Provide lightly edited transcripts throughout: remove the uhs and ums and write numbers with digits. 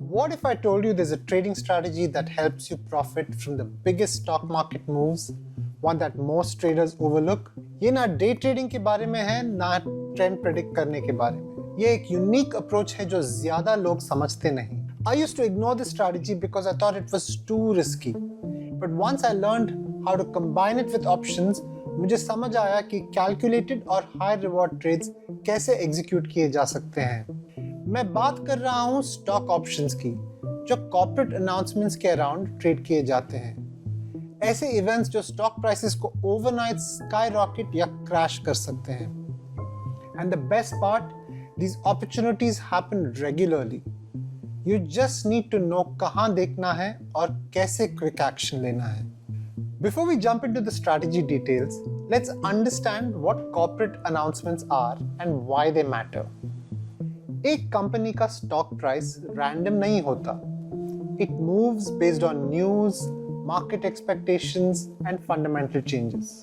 What if I told you there's a trading strategy that helps you profit from the biggest stock market moves, one that most traders overlook? ये ना day trading के बारे में है, ना trend predict करने के बारे में। ये एक यूनिक अप्रोच है जो ज्यादा लोग समझते नहीं। I used to ignore this strategy because I thought it was too risky. But once I learned how to combine it with options, मुझे समझ आया कि कैलकुलेटेड और हाई रिवॉर्ड ट्रेड्स कैसे एग्जीक्यूट किए जा सकते हैं। मैं बात कर रहा हूं स्टॉक ऑप्शंस की, जो कॉर्पोरेट अनाउंसमेंट्स के अराउंड ट्रेड किए जाते हैं। ऐसे इवेंट्स जो स्टॉक प्राइसेस को ओवरनाइट स्काई रॉकेट या क्रैश कर सकते हैं। And the best part, these opportunities happen regularly. You just need to know कहां देखना है और कैसे क्विक एक्शन लेना है। Before we jump into the strategy details, let's understand what corporate announcements are and why they matter. एक company का stock price random नहीं होता। It moves based on news, market expectations and fundamental changes.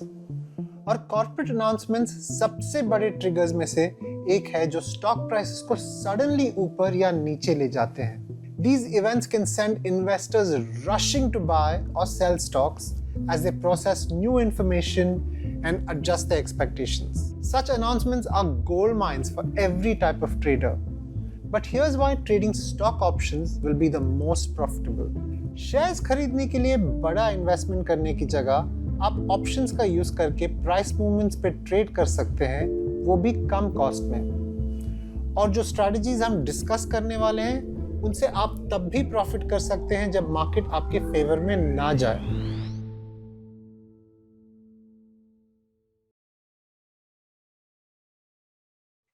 और corporate announcements सबसे बड़े triggers में से एक है जो स्टॉक प्राइसेस को सडनली ऊपर या नीचे ले जाते हैं। These events can send investors rushing to buy or sell stocks as they process new information and adjust their expectations. Such announcements are gold mines for every type of trader. But here's why trading stock options will be the most profitable. Shares खरीदने के लिए बड़ा investment करने की जगह आप options का use करके प्राइस मूवमेंट्स पे ट्रेड कर सकते हैं, वो भी कम कॉस्ट में। और जो स्ट्रैटेजीज हम डिस्कस करने वाले हैं, उनसे आप तब भी प्रॉफिट कर सकते हैं जब मार्केट आपके फेवर में ना जाए।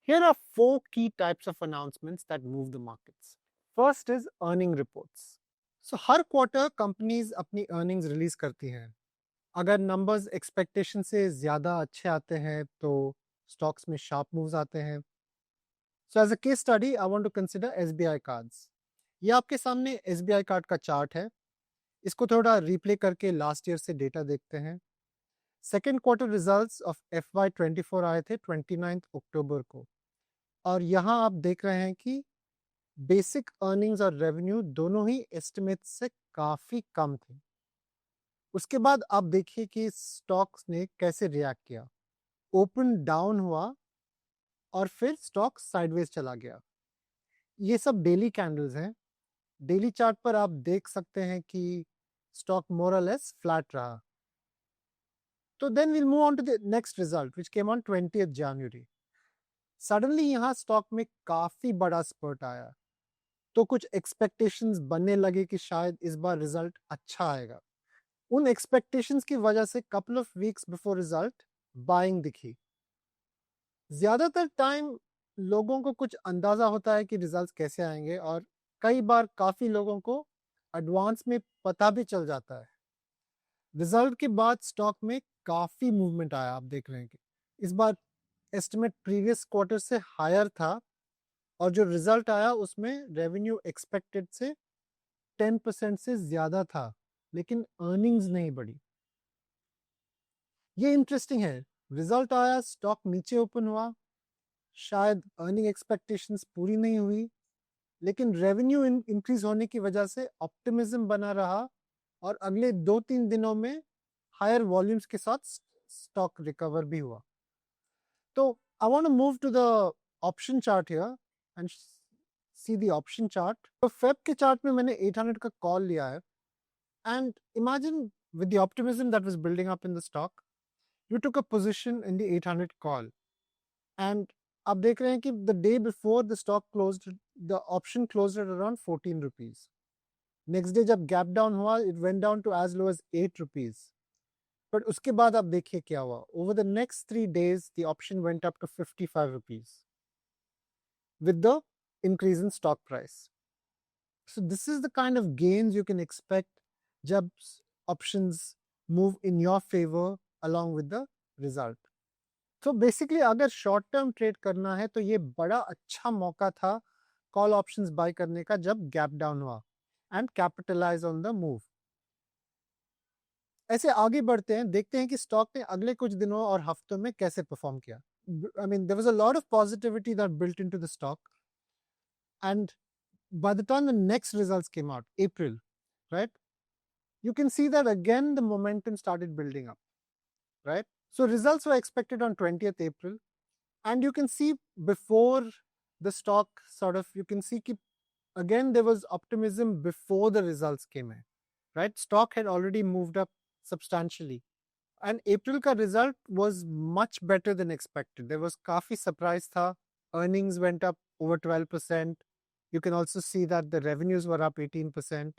Here are 4 key types of announcements that move the markets. First is earning reports. So her quarter companies अपनी अर्निंग्स रिलीज करती हैं। अगर नंबर्स एक्सपेक्टेशन से ज्यादा अच्छे आते हैं तो स्टॉक्स में शार्प मूव्स आते हैं। So as a case study, I want to consider SBI cards. ये आपके सामने SBI कार्ड का चार्ट है। इसको थोड़ा रिप्ले करके लास्ट ईयर से डेटा देखते हैं। Second quarter results of FY24 आए थे 29 अक्टूबर को, और यहाँ आप देख रहे हैं कि बेसिक अर्निंग्स और रेवेन्यू दोनों ही एस्टिमेट से काफ़ी कम थे। उसके बाद आप देखिए कि स्टॉक्स ने कैसे रिएक्ट किया। ओपन डाउन हुआ और फिर स्टॉक साइडवेज चला गया। ये सब डेली कैंडल्स हैं। डेली चार्ट पर आप देख सकते हैं कि स्टॉक मोर और लेस फ्लैट रहा। तो then will move on to the next result which came on 20th January. Suddenly यहाँ स्टॉक में काफी बड़ा स्पर्ट आया, तो कुछ एक्सपेक्टेशंस बनने लगे कि शायद इस बार रिजल्ट अच्छा आएगा। उन एक्सपेक्टेशंस की वजह से couple of weeks before result buying दिखी। ज्यादातर टाइम लोगों को कुछ अंदाजा होता है कि रिजल्ट्स कैसे आएंगे, और कई बार काफी लोगों को एडवांस में पता भी चल जाता है। रिजल्ट के बाद स्टॉक में काफी मूवमेंट आया। आप देख रहे हैं कि इस बार एस्टिमेट प्रीवियस क्वार्टर से हायर था, और जो रिजल्ट आया उसमें रेवेन्यू एक्सपेक्टेड से 10% से ज्यादा था, लेकिन अर्निंग्स नहीं बढ़ी। ये इंटरेस्टिंग है। रिजल्ट आया, स्टॉक नीचे ओपन हुआ, शायद अर्निंग एक्सपेक्टेशंस पूरी नहीं हुई, लेकिन रेवेन्यू इंक्रीज होने की वजह से ऑप्टिमिज्म बना रहा, और अगले 2-3 दिनों में हायर वॉल्यूम्स के साथ स्टॉक रिकवर भी हुआ। तो I want to move to the option chart here and see the option chart. तो फेब के चार्ट में मैंने 800 का कॉल लिया है, and imagine with the optimism that was building up in the stock, you took a position in the 800 call, and आप देख रहे हैं कि the day before the stock closed, the option closed at around 14 rupees. Next day जब gap down हुआ, it went down to as low as 8 rupees. But उसके बाद आप देखिए क्या हुआ। Over the next 3 days the option went up to 55 rupees with the increase in stock price. So this is the kind of gains you can expect जब options move in your favor along with the result. So basically अगर short term trade करना है तो ये बड़ा अच्छा मौका था कॉल ऑप्शंस बाय करने का जब गैप डाउन हुआ, and capitalize on the move. ऐसे आगे बढ़ते हैं, देखते हैं कि स्टॉक ने अगले कुछ दिनों और हफ्तों में कैसे परफॉर्म किया। I mean, there was a lot of positivity that built into the stock, and by the time the next results came out, April, right? You can see that again the momentum started building up, right? So results were expected on 20th April, and you can see before the stock sort of, you can see again there was optimism before the results came in, right? Stock had already moved up substantially, and April ka result was much better than expected. There was काफी surprise tha. Earnings went up over 12%. You can also see that the revenues were up 18%.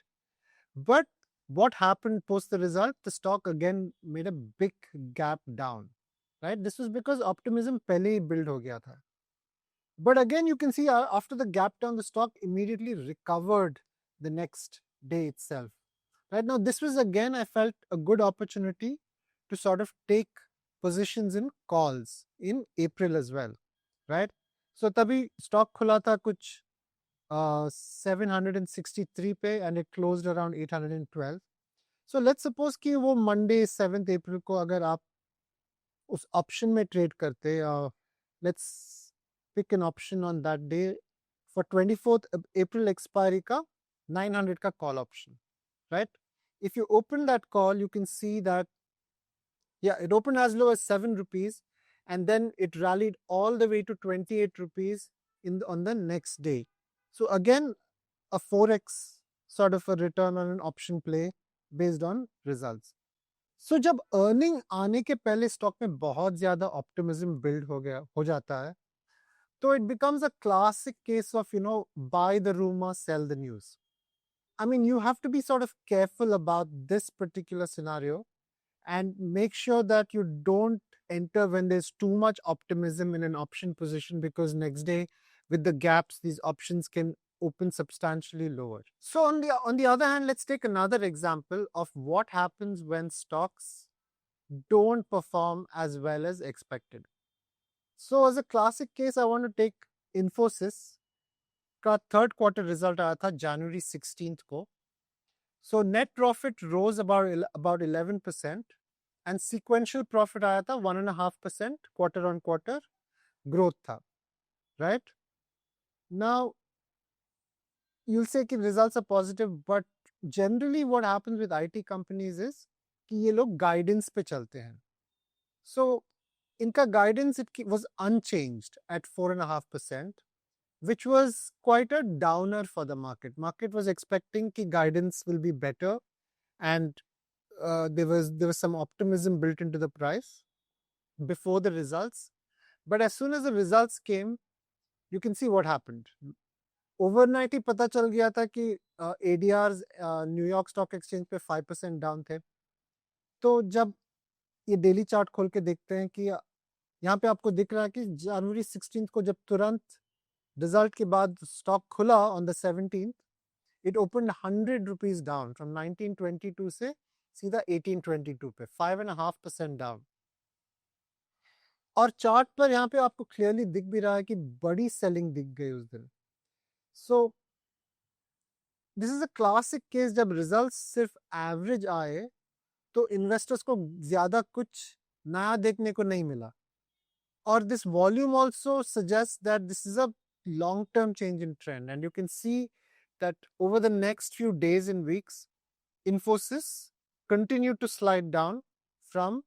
But what happened post the result? The stock again made a big gap down, right? This was because optimism pehle hi build ho gaya tha. But again, you can see after the gap down, the stock immediately recovered the next day itself. Right now, this was again, I felt a good opportunity to sort of take positions in calls in April as well, right? So तभी stock खुला था कुछ 763 पे and it closed around 812. So let's suppose कि वो Monday 7th April को अगर आप उस option में trade करते, let's pick an option on that day for 24th April expiry का 900 का call option, right? If you open that call, you can see that, yeah, it opened as low as 7 rupees and then it rallied all the way to 28 rupees on the next day. So again, a 4x sort of a return on an option play based on results. So जब earning आने के पहले stock में बहुत ज़्यादा optimism build हो जाता है, तो it becomes a classic case of, buy the rumor, sell the news. I mean, you have to be sort of careful about this particular scenario and make sure that you don't enter when there's too much optimism in an option position, because next day with the gaps, these options can open substantially lower. So on the other hand, let's take another example of what happens when stocks don't perform as well as expected. So as a classic case, I want to take Infosys का third quarter result आया था January 16th को. So net profit rose about 11% and sequential profit आया था 1.5% quarter on quarter growth था, right? Now you'll say कि results are positive, but generally what happens with IT companies is कि ये लोग guidance पे चलते हैं. So इनका guidance was unchanged at 4.5%, which was quite a downer for the market. Market was expecting कि guidance will be better, and there was some optimism built into the price before the results. But as soon as the results came, you can see what happened. Overnight ही पता चल गया था कि ADRs New York stock exchange पे 5% down थे. तो जब ये डेली चार्ट खोल के देखते हैं कि यहाँ पे आपको दिख रहा है कि जनवरी 16 को जब तुरंत रिजल्ट के बाद स्टॉक खुला on the 17th, it opened 100 rupees down from 1922 से सीधा 1822 पे, 5.5% डाउन. और चार्ट पर यहाँ पे आपको क्लियरली दिख भी रहा है कि बड़ी सेलिंग दिख गई उस दिन. So this is a classic case, जब रिजल्ट्स सिर्फ एवरेज आए तो इन्वेस्टर्स को ज्यादा कुछ नया देखने को नहीं मिला. और this volume also suggest that this is a long term change in trend, and you can see that over the next few days and weeks, Infosys continued to slide down from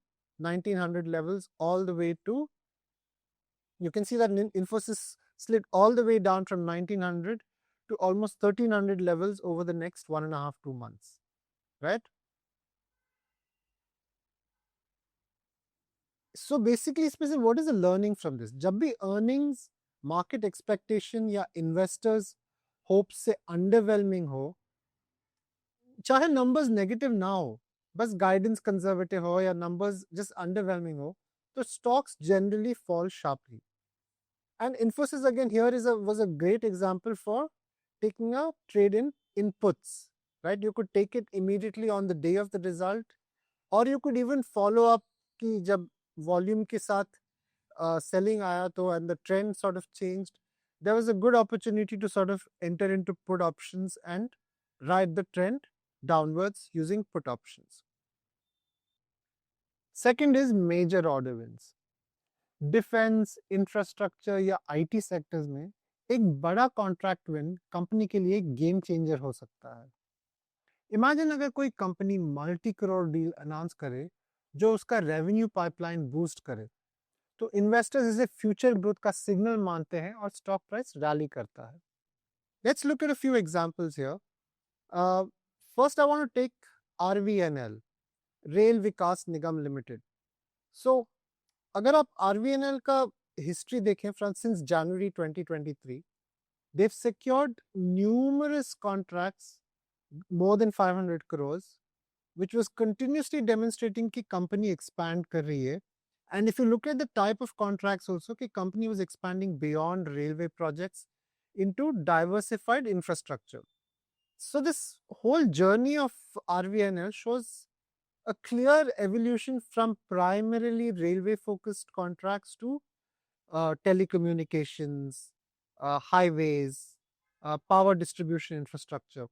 1900 levels all the way to, you can see that Infosys slid all the way down from 1900 to almost 1300 levels over the next 1.5-2 months, right? So basically, what is the learning from this? जब भी earnings, market expectation या investors hopes से underwhelming हो, चाहे numbers negative ना हो, बस guidance conservative हो या numbers just underwhelming हो, तो stocks generally fall sharply. And Infosys again here was a great example for taking a trade in inputs, right? You could take it immediately on the day of the result, or you could even follow up कि जब volume के साथ selling आया तो, and the trend sort of changed, there was a good opportunity to sort of enter into put options and ride the trend downwards using put options. Second is major order wins. Defence, infrastructure या IT sectors में एक बड़ा contract win company के लिए game changer हो सकता है। Imagine अगर कोई company multi crore deal announce करे जो उसका रेवेन्यू पाइपलाइन बूस्ट करे, तो इन्वेस्टर्स इसे फ्यूचर ग्रोथ का सिग्नल मानते हैं और स्टॉक प्राइस रैली करता है। Let's look at a few examples here. First I want to take RVNL, Rail Vikas Nigam limited. So अगर आप आरवीएनएल का हिस्ट्री देखें from since January 2023, they've secured numerous contracts more than 500 crores, which was continuously demonstrating कि company expand कर रही है. And if you look at the type of contracts also, कि company was expanding beyond railway projects into diversified infrastructure. So this whole journey of RVNL shows a clear evolution from primarily railway focused contracts to telecommunications, highways, power distribution infrastructure.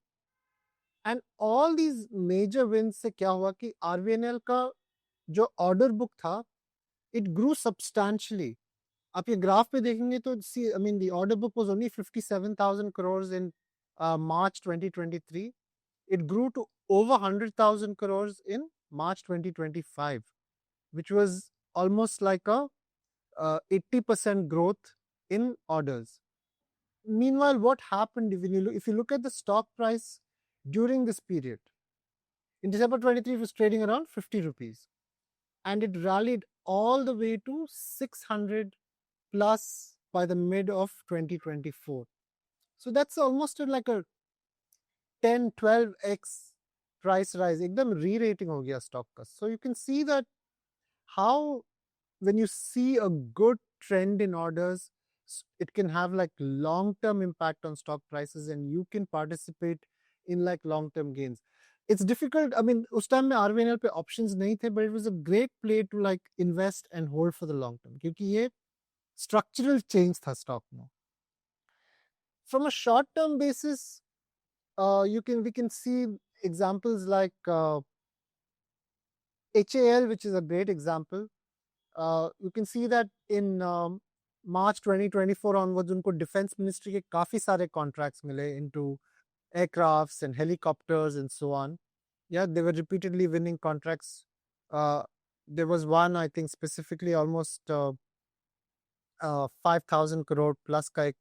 And all these major wins से क्या हुआ कि RVNL का जो order book था, it grew substantially. आप ये graph पे देखेंगे तो see I mean the order book was only 57,000 crores in March 2023. It grew to over 100,000 crores in March 2025, which was almost like a 80% growth in orders. Meanwhile, what happened if you look at the stock price during this period? In December 23, it was trading around 50 rupees, and it rallied all the way to 600 plus by the mid of 2024. So that's almost like a 10-12x price rise. एकदम re-rating हो गया stock का. So you can see that how when you see a good trend in orders, it can have like long-term impact on stock prices, and you can participate in like long-term gains. It's difficult. I mean, उस time में RVNL पे options नहीं थे, but it was a great play to like invest and hold for the long term, क्योंकि ये structural change था stock में. From a short-term basis, we can see examples like HAL, which is a great example. You can see that in March 2024 onwards, उनको defence ministry के काफी सारे contracts मिले into aircrafts and helicopters and so on. Yeah, they were repeatedly winning contracts. There was one, I think, specifically almost 5,000 crore plus का एक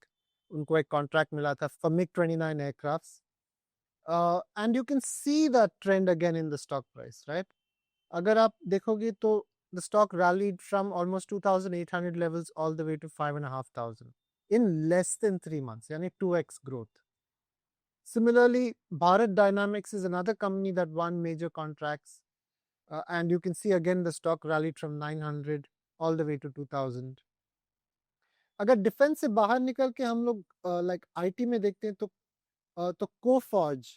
उनको एक contract मिला था for MiG-29 aircrafts. And you can see that trend again in the stock price, right? अगर आप देखोगे तो the stock rallied from almost 2,800 levels all the way to 5,500 in less than 3 months, yani 2x growth. Similarly, Bharat Dynamics is another company that won major contracts, and you can see again the stock rallied from 900 all the way to 2,000. अगर defence से बाहर निकल के हम लोग like IT में देखते हैं तो Coforge,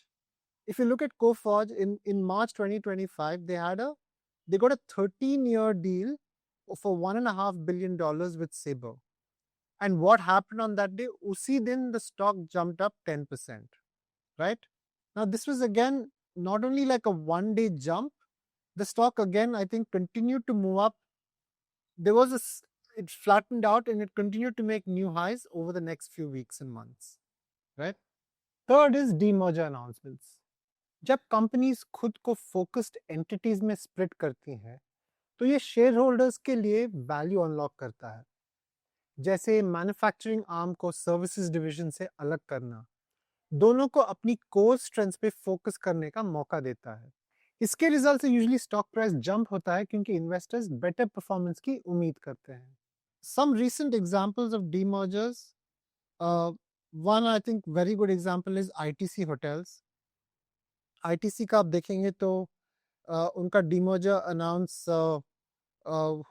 if you look at Coforge in March 2025, they got a 13-year deal for $1.5 billion with Sabre. And what happened on that day? Usi din the stock jumped up 10%, right? Now this was again not only like a one-day jump, the stock again I think continued to move up. It flattened out and it continued to make new highs over the next few weeks and months, right? Third is demerger announcements. जब companies खुद को focused entities में split करती हैं, तो ये share holders के लिए वैल्यू अनलॉक करता है, जैसे मैन्युफैक्चरिंग आर्म को सर्विसेज डिवीजन से अलग करना दोनों को अपनी कोर स्ट्रेंथ पे फोकस करने का मौका देता है. इसके रिजल्ट से यूजुअली स्टॉक प्राइस जंप होता है क्योंकि इन्वेस्टर्स बेटर परफॉर्मेंस की उम्मीद करते हैं. Some recent examples of demergers, one I think very good example is ITC hotels. ITC का आप देखेंगे तो उनका डीमर्जर अनाउंस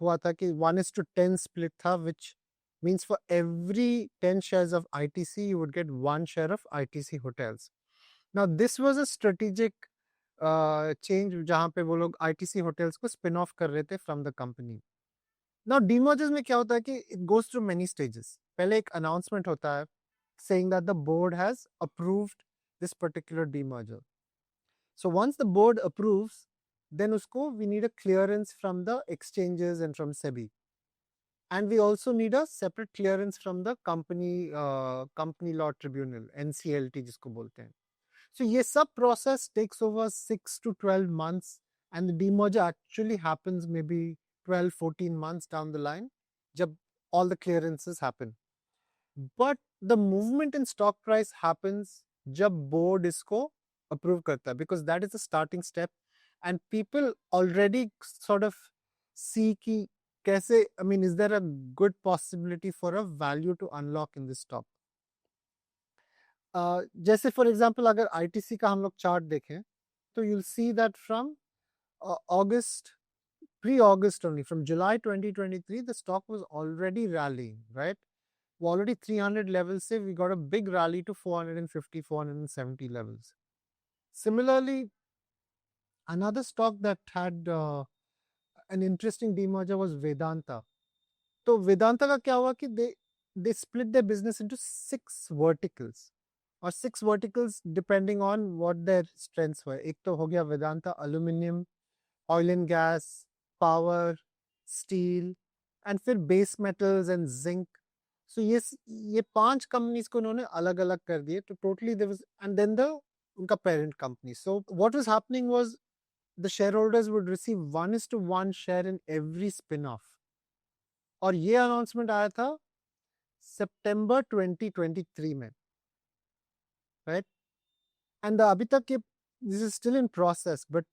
हुआ था कि 1:10 स्प्लिट था, which means for every 10 shares of ITC you would get 1 share of ITC hotels. Now this was a strategic change जहां पे वो लोग आईटीसी होटल्स को स्पिन ऑफ कर रहे थे फ्रॉम द कंपनी. नाउ डीमर्जर्स में क्या होता है कि it goes through many stages. पहले एक अनाउंसमेंट होता है saying that the board has approved this particular demerger. So once the board approves, then usko we need a clearance from the exchanges and from SEBI. and we also need a separate clearance from the company law tribunal, NCLT जिसको बोलते हैं. So ये सब process takes over 6 to 12 months, and the demerger actually happens maybe 12-14 months down the line जब all the clearances happen. But the movement in stock price happens जब board इसको approve करता है, because that is the starting step, and people already sort of see कि कैसे, I mean, is there a good possibility for a value to unlock in this stock? जैसे for example अगर ITC का हम लोग chart देखें तो you'll see that from August, pre-August only, from July 2023, the stock was already rallying, right? Already 300 levels से we got a big rally to 450, 470 levels. Similarly, another stock that had an interesting demerger was Vedanta. तो वेदांता का क्या हुआ कि they split their business into 6 verticals, और 6 verticals depending on what their strengths were. एक तो हो गया Vedanta aluminium, oil and gas, power, steel, and फिर base metals and zinc. So ये 5 companies को उन्होंने अलग अलग कर दिए. तो totally there was, and then the उनका parent company. So what was happening was the shareholders would receive 1:1 share in every spin-off. और ये announcement आया था September 2023 में, right? And अभी तक ये, this is still in process, but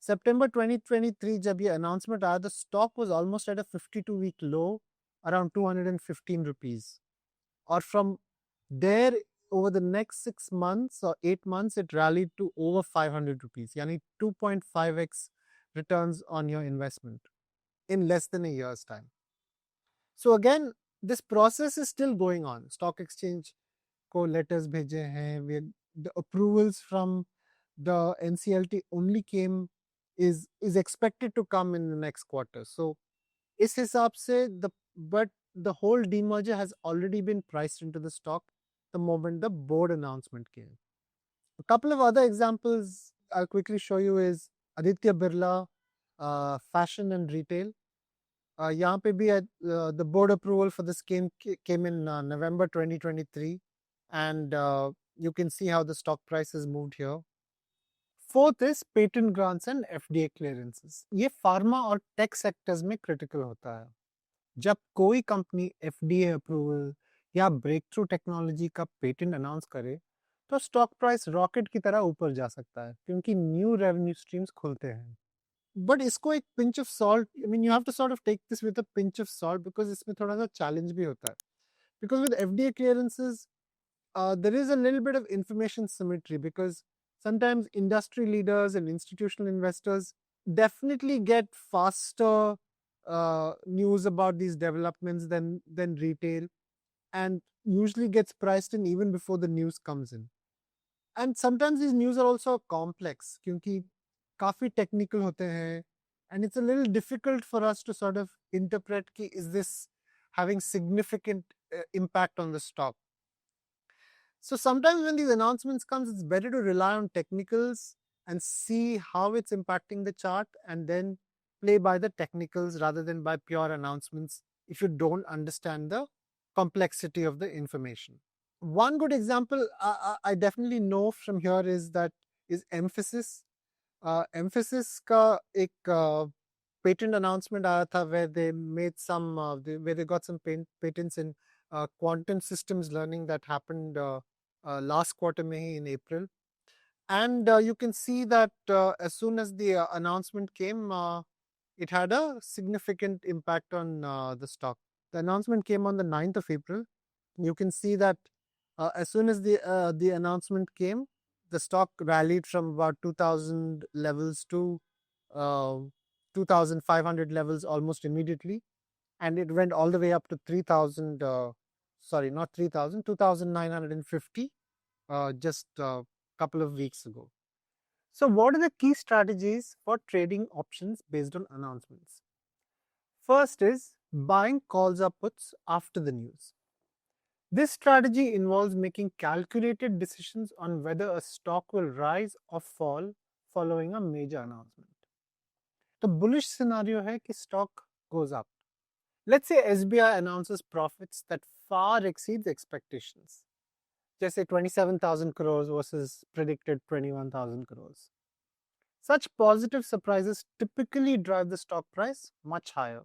September 2023 जब ये announcement आया, the stock was almost at a 52-week low, around 215 rupees. Or from there, over the next 6 months or 8 months, it rallied to over 500 rupees, yani 2.5x returns on your investment in less than a year's time. So again, this process is still going on. Stock exchange को letters भेजे हैं. The approvals from the NCLT only came, is expected to come in the next quarter. So इस हिसाब से but the whole demerger has already been priced into the stock the moment the board announcement came. A couple of other examples I'll quickly show you is Aditya Birla, fashion and retail. यहाँ पे भी the board approval for this came in November 2023, and you can see how the stock price has moved here. Fourth is patent grants and FDA clearances. ये pharma और tech sectors में critical होता है. जब कोई कंपनी FDA अप्रूवल या break through technology का patent announce करे तो स्टॉक प्राइस रॉकेट की तरह ऊपर जा सकता है, क्योंकि न्यू रेवेन्यू स्ट्रीम्स खुलते हैं. बट इसको एक pinch of salt, I mean you have to sort of take this with a pinch of salt, because इसमें थोड़ा सा चैलेंज भी होता है. Because with FDA clearances there is a little bit of information symmetry, because sometimes industry leaders and institutional investors definitely get faster news about these developments than retail, and usually gets priced in even before the news comes in. And sometimes these news are also complex क्योंकि काफी technical होते हैं, and it's a little difficult for us to sort of interpret कि is this having significant impact on the stock. So sometimes when these announcements comes, it's better to rely on technicals and see how it's impacting the chart, and then play by the technicals rather than by pure announcements if you don't understand the complexity of the information. One good example I definitely know from here is Mphasis. Mphasis का एक patent announcement आया था where they made some where they got some patents in quantum systems learning that happened last quarter में ही in April. And you can see that as soon as the announcement came, it had a significant impact on the stock. The announcement came on the 9th of April. You can see that as soon as the announcement came, the stock rallied from about 2000 levels to 2500 levels almost immediately, and it went all the way up to 3000, sorry, not 3000, 2950 just a couple of weeks ago. So what are the key strategies for trading options based on announcements? First is buying calls or puts after the news. This strategy involves making calculated decisions on whether a stock will rise or fall following a major announcement. The bullish scenario है कि stock goes up. Let's say SBI announces profits that far exceeds expectations, जैसे 27,000 crores versus predicted 21,000 crores. Such positive surprises typically drive the stock price much higher.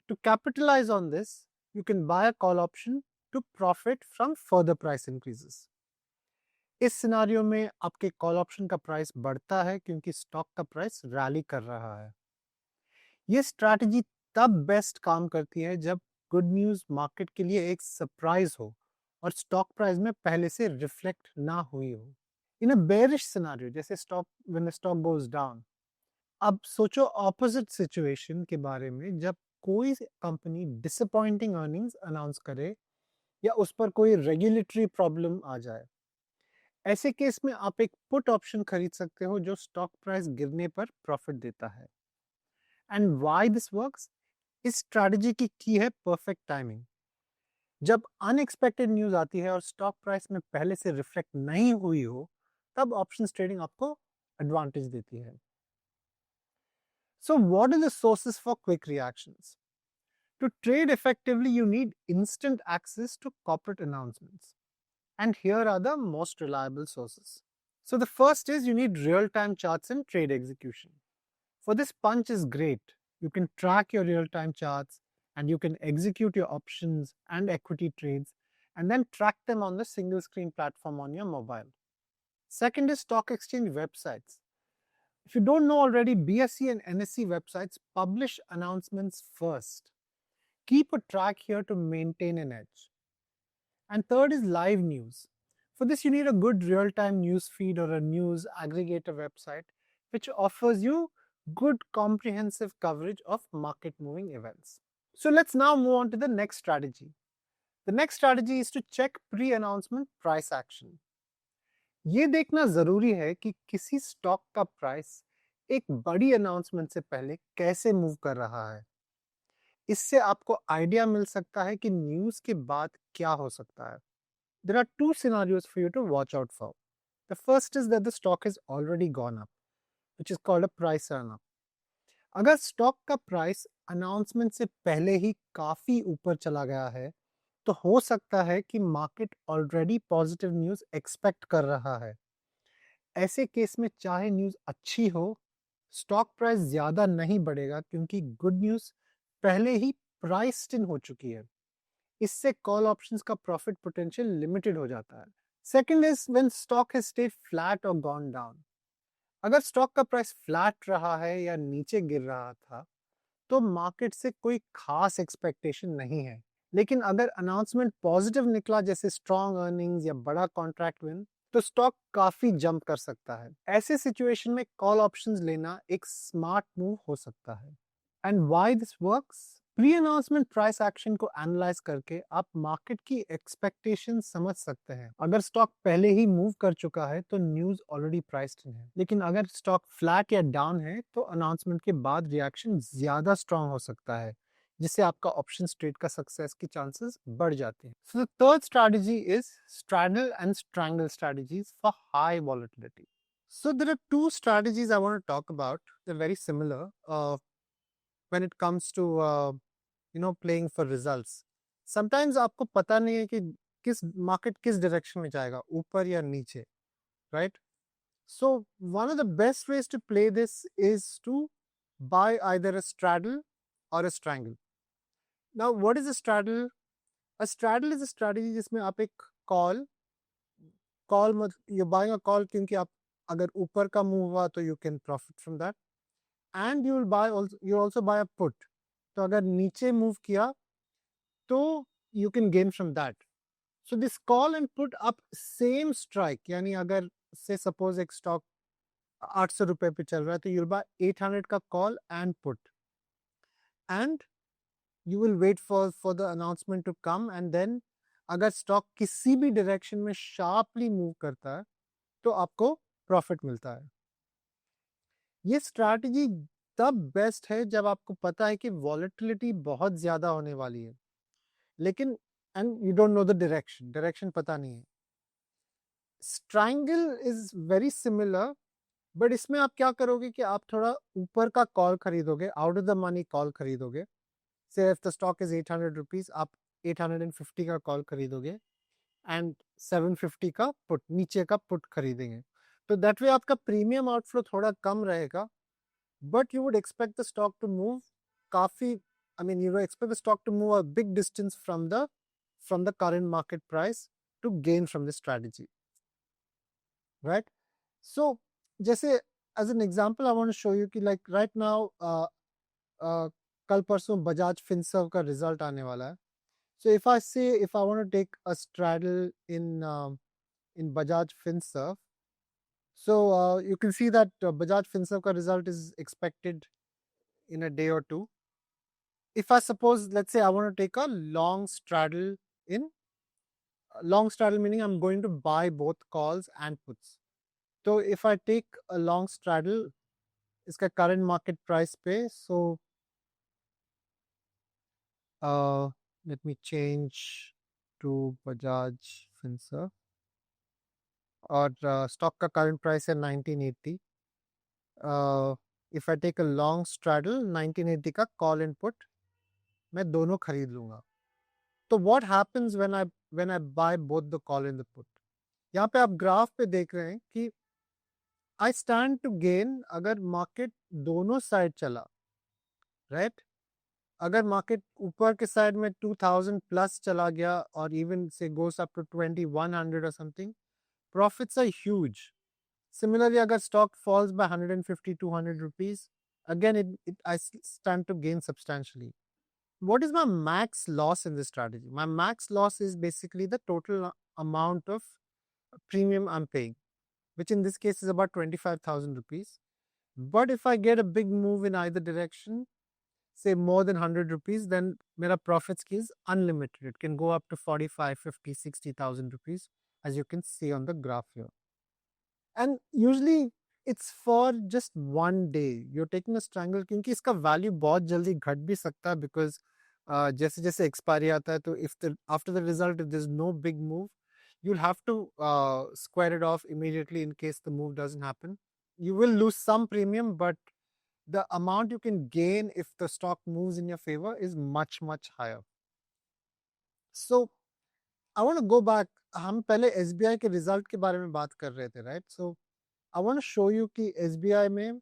To capitalize on this, you can buy a call option to profit from further price increases. इस scenario में आपके call option का price बढ़ता है क्योंकि stock का price rally कर रहा है। ये स्ट्रैटेजी तब बेस्ट काम करती है जब गुड न्यूज़ मार्केट के लिए एक सरप्राइज हो और स्टॉक प्राइस में पहले से रिफ्लेक्ट ना हुई हो। इन अ बेयरिश सिनेरियो, जैसे stock when the stock goes down, अब सोचो ऑपोजिट सिचुएशन के बारे में, जब कोई कंपनी डिसअपॉइंटिंग अर्निंग्स अनाउंस करे या उस पर कोई रेगुलेटरी प्रॉब्लम आ जाए। ऐसे केस में आप एक पुट ऑप्शन खरीद सकते हो जो स्टॉक प्राइस गिरने पर प्रॉफिट देता है। And why this works? इस स्ट्रैटेजी की है परफेक्ट टाइमिंग। जब अनएक्सपेक्टेड न्यूज आती है और स्टॉक प्राइस में पहले से रिफ्लेक्ट नहीं हुई हो, तब ऑप्शंस ट्रेडिंग आपको एडवांटेज देती है। So what are the sources for quick reactions? To trade effectively, you need instant access to corporate announcements. And here are the most reliable sources. So the first is you need real-time charts and trade execution. For this, Punch is great. You can track your real-time charts and you can execute your options and equity trades and then track them on the single screen platform on your mobile. Second is stock exchange websites. If you don't know already, BSE and NSE websites publish announcements first. Keep a track here to maintain an edge. And third is live news. For this, you need a good real-time news feed or a news aggregator website which offers you good comprehensive coverage of market-moving events. So let's now move on to the next strategy. The next strategy is to check pre-announcement price action. ये देखना जरूरी है कि किसी stock का price एक बड़ी announcement से पहले कैसे मूव कर रहा है। इससे आपको आइडिया मिल सकता है कि न्यूज़ के बाद क्या हो सकता है। There are two scenarios for you to watch out for. The first is that the stock has already gone up, which is called a price run up. अगर स्टॉक का प्राइस अनाउंसमेंट से पहले ही काफ़ी ऊपर चला गया है, तो हो सकता है कि market already positive news expect कर रहा है। ऐसे केस में चाहे न्यूज़ अच्छी हो, स्टॉक प्राइस ज़्यादा नहीं बढ़ेगा क्योंकि गुड न्यूज़ पहले ही प्राइस्ड इन हो चुकी है। इससे कॉल ऑप्शंस का प्रॉफिट पोटेंशियल लिमिटेड हो जाता है। Second is when stock has stayed flat और गॉन डाउन। अगर स्टॉक का प्राइस फ्लैट रहा है या नीचे गिर रहा था, तो मार्केट से कोई खास एक्सपेक्टेशन नहीं है। लेकिन अगर अनाउंसमेंट पॉजिटिव निकला, जैसे स्ट्रॉन्ग अर्निंग्स या बड़ा कॉन्ट्रैक्ट विन, तो स्टॉक काफी जंप कर सकता है। ऐसे सिचुएशन में कॉल ऑप्शंस लेना एक स्मार्ट मूव हो सकता है। And why this works? Pre announcement price action को एनालाइज करके आप मार्केट की एक्सपेक्टेशन समझ सकते हैं। अगर स्टॉक पहले ही मूव कर चुका है तो न्यूज ऑलरेडी प्राइस्ड इन है, लेकिन अगर स्टॉक फ्लैट या डाउन है तो अनाउंसमेंट के बाद रिएक्शन ज्यादा स्ट्रांग हो सकता है, जिससे आपका ऑप्शन ट्रेड का सक्सेस की चांसेस बढ़ जाते हैं। So the third strategy is straddle and strangle strategies for high volatility. So there are two strategies I want to talk about. They're very similar when it comes to playing for results. Sometimes आपको पता नहीं है कि किस market किस direction में जाएगा, ऊपर या नीचे, right? So one of the best ways to play this is to buy either a straddle or a strangle. Now what is a straddle? A straddle is a strategy जिसमें आप एक call you're buying a call क्योंकि आप अगर ऊपर का move हुआ तो you can profit from that, and you also buy a put. तो अगर नीचे मूव किया तो you can gain from that. So this call and put up same strike, यानी अगर से सपोज एक स्टॉक 800 रुपए पे चल रहा है तो you'll buy 800 का call and put, and you will wait for the announcement to come, and then अगर स्टॉक किसी भी डायरेक्शन में शार्पली मूव करता है तो आपको प्रॉफिट मिलता है। ये स्ट्रैटेजी तब बेस्ट है जब आपको पता है कि वॉलेटिलिटी बहुत ज्यादा होने वाली है, लेकिन and you don't know the direction पता नहीं है। Strangle is very similar, but इसमें आप क्या करोगे कि आप थोड़ा ऊपर का कॉल खरीदोगे, out of the money call खरीदोगे, से if the stock is 800 rupees, आप 850 का कॉल खरीदोगे एंड 750 का पुट, नीचे का पुट खरीदेंगे। तो दैट वे आपका प्रीमियम आउटफ्लो थोड़ा कम रहेगा, but you would expect the stock to move काफी, I mean, you would expect the stock to move a big distance from the current market price to gain from this strategy, right? So, जैसे as an example, I want to show you कि like right now, कल परसों Bajaj Finserv का result आने वाला है. So if I say if I want to take a straddle in Bajaj Finserv, so you can see that Bajaj Finserv का result is expected in a day or two. If I suppose, let's say I want to take a long straddle in, long straddle meaning I'm going to buy both calls and puts. So if I take a long straddle, इसका current market price पे, so let me change to Bajaj Finserv, और stock का current price है 1980. If I take a long straddle, 1980 का call and put, मैं दोनों खरीद लूँगा. तो what happens when I buy both the call and the put? यहाँ पे आप ग्राफ पे देख रहे हैं कि I stand to gain अगर मार्केट दोनों साइड चला, राइट? अगर मार्केट ऊपर के साइड में 2000 प्लस चला गया और इवन से goes up to 2100 or something, profits are huge. Similarly, अगर stock falls by 150, 200 rupees, again I stand to gain substantially. What is my max loss in this strategy? My max loss is basically the total amount of premium I'm paying, which in this case is about 25,000 rupees. But if I get a big move in either direction, say more than 100 rupees, then my profit is unlimited. It can go up to 45, 50, 60,000 rupees, as you can see on the graph here. And usually it's for just one day. You're taking a strangle क्योंकि इसका value बहुत जल्दी घट भी सकता है, because जैसे जैसे expiry आता है, तो if after the result if there's no big move, you'll have to square it off immediately in case the move doesn't happen. You will lose some premium, but the amount you can gain if the stock moves in your favor is much, much higher. So I want to go back. हम पहले SBI के result के बारे में बात कर रहे थे, right? So I want to show you कि SBI में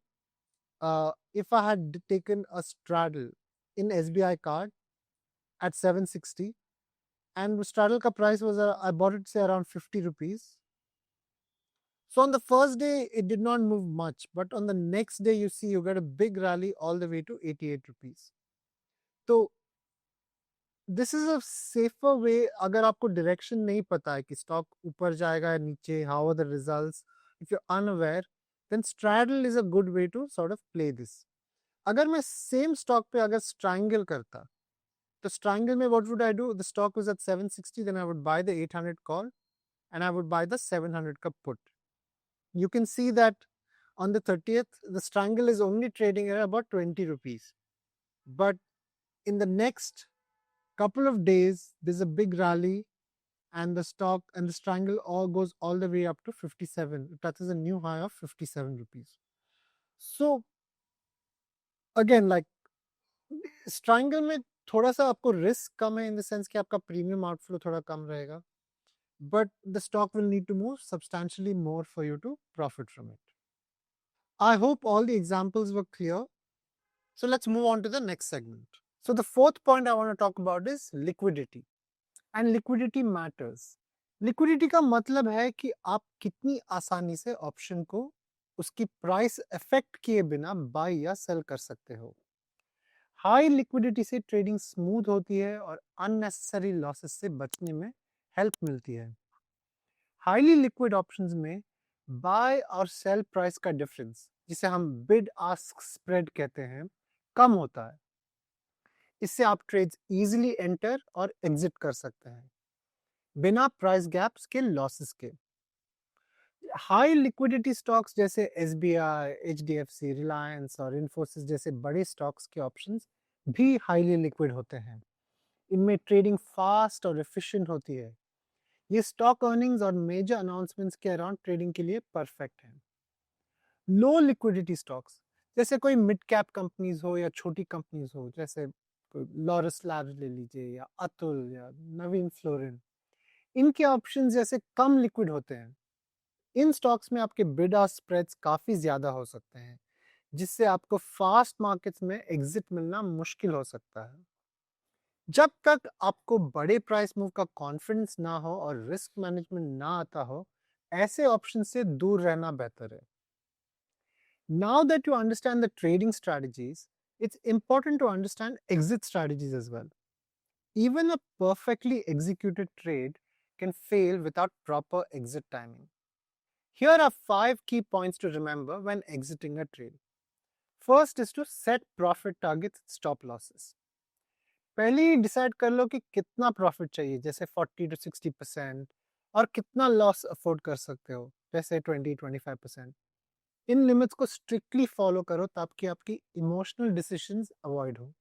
if I had taken a straddle in SBI card at 760, and straddle का price was I bought it say around 50 rupees. So on the first day it did not move much, but on the next day you see you get a big rally all the way to 88 rupees. So this is a safer way. अगर आपको direction नहीं पता है कि stock ऊपर जाएगा या नीचे, how are the results, if you are unaware, then straddle is a good way to sort of play this. अगर मैं सेम स्टॉक पे अगर स्ट्रैंगल करता, तो स्ट्रैंगल में what would I do? The stock was at 760, then I would buy the 800 call and I would buy the 700 ka put. You can see that on the 30th, the strangle is only trading at about 20 rupees. But in the next couple of days, there's a big rally and the stock and the strangle all goes all the way up to 57. It touches a new high of 57 rupees. So again, like strangle में थोड़ा सा आपको risk कम है, in the sense कि आपका premium outflow थोड़ा कम रहेगा, but the stock will need to move substantially more for you to profit from it. I hope all the examples were clear. So let's move on to the next segment. So the fourth point I want to talk about is liquidity. And liquidity matters. Liquidity का मतलब है कि आप कितनी आसानी से option को उसकी प्राइस इफेक्ट किए बिना बाय या सेल कर सकते हो. हाई लिक्विडिटी से ट्रेडिंग स्मूथ होती है और अननेसेसरी लॉसेस से बचने में हेल्प मिलती है. हाईली लिक्विड ऑप्शंस में बाय और सेल प्राइस का डिफरेंस, जिसे हम बिड आस्क स्प्रेड कहते हैं, कम होता है. इससे आप ट्रेड्स इजीली एंटर और एग्जिट कर सकते हैं बिना प्राइस गैप्स के लॉसेस के. हाई लिक्विडिटी स्टॉक्स जैसे SBI, HDFC, रिलायंस और इन्फोसिस जैसे बड़े स्टॉक्स के ऑप्शंस भी हाईली लिक्विड होते हैं. इनमें ट्रेडिंग फास्ट और एफिशिएंट होती है. ये स्टॉक अर्निंग्स और मेजर अनाउंसमेंट्स के अराउंड ट्रेडिंग के लिए परफेक्ट है. लो लिक्विडिटी स्टॉक्स जैसे कोई मिड कैप कंपनीज हो या छोटी कंपनीज हो, जैसे कोई लॉरस लैब्स ले लीजिए या अतुल या नवीन फ्लोरिन, इनके ऑप्शंस जैसे कम लिक्विड होते हैं। इन स्टॉक्स में आपके बिड आस्क स्प्रेड्स काफ़ी ज़्यादा हो सकते हैं, जिससे आपको फास्ट मार्केट्स में एग्जिट मिलना मुश्किल हो सकता है। जब तक आपको बड़े प्राइस मूव का कॉन्फिडेंस ना हो और रिस्क मैनेजमेंट ना आता हो, ऐसे ऑप्शन से दूर रहना बेहतर है। Now that you understand the trading strategies, it's important to understand exit strategies as well. Even a perfectly executed trade can fail without proper exit timing. Here are 5 key points to remember when exiting a trade. First is to set profit targets and stop losses. पहले ही decide कर लो कि कितना profit चाहिए, जैसे 40 to 60%, और कितना loss afford कर सकते हो, जैसे 20-25%। इन लिमिट्स को स्ट्रिक्टली फॉलो करो ताकि आपकी इमोशनल डिसीजंस अवॉइड हो।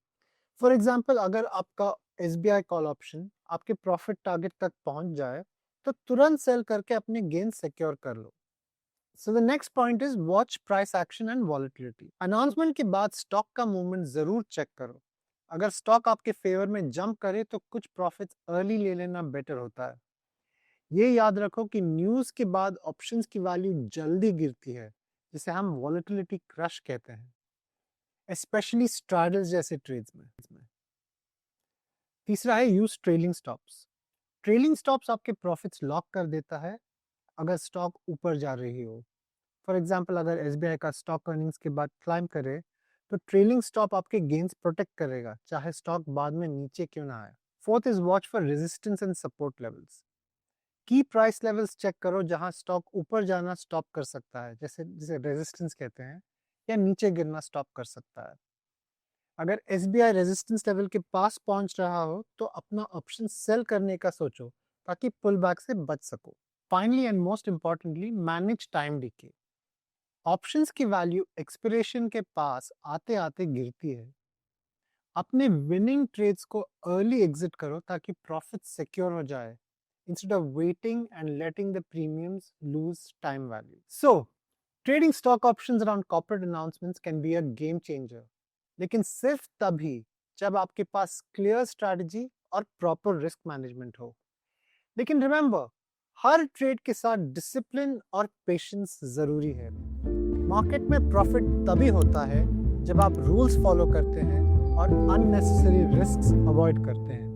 फॉर एग्जांपल, अगर आपका एसबीआई कॉल ऑप्शन आपके प्रॉफिट टारगेट तक पहुंच जाए तो तुरंत सेल करके अपने गेन सिक्योर कर लो। So the next point is watch price action and volatility. Announcement के बाद स्टॉक का मूवमेंट जरूर चेक करो। अगर स्टॉक आपके फेवर में जंप करे तो कुछ प्रॉफिट्स अर्ली ले लेना बेटर होता है। ये याद रखो कि न्यूज़ के बाद ऑप्शंस की वैल्यू जल्दी गिरती है, जिसे हम वॉलेटिलिटी क्रश कहते हैं, स्पेशली स्ट्रैडल्स जैसे ट्रेड्स में। तीसरा है use trailing stops. Trailing stops आपके प्रॉफिट्स लॉक कर देता है अगर स्टॉक ऊपर जा रही हो। फॉर एग्जांपल, अगर एसबीआई का स्टॉक अर्निंग्स के बाद क्लाइम करे तो ट्रेलिंग स्टॉप आपके गेन्स प्रोटेक्ट करेगा, चाहे स्टॉक बाद में नीचे क्यों ना आए। Fourth is watch for resistance and support levels. की प्राइस लेवल्स चेक करो जहां स्टॉक ऊपर जाना स्टॉप कर सकता है, जैसे जिसे रेजिस्टेंस कहते हैं, या नीचे गिरना स्टॉप कर सकता है। अगर एसबीआई रेजिस्टेंस लेवल के पास पहुंच रहा हो तो अपना ऑप्शन सेल करने का सोचो ताकि पुल बैक से बच सको। Finally and most importantly, manage time DK. Options की वैल्यू एक्सपिरेशन के पास आते आते गिरती है। अपने विनिंग ट्रेड्स को अर्ली एग्जिट करो ताकि प्रॉफिट सिक्योर हो जाए, instead of waiting and letting the premiums lose time value. So, trading stock options around corporate announcements can be a game changer, लेकिन सिर्फ तभी जब आपके पास क्लियर स्ट्रैटेजी और प्रॉपर रिस्क मैनेजमेंट हो। लेकिन रिमेंबर, हर ट्रेड के साथ डिसिप्लिन और पेशेंस जरूरी है। मार्केट में प्रॉफिट तभी होता है जब आप रूल्स फॉलो करते हैं और अननेसेसरी रिस्क्स अवॉइड करते हैं।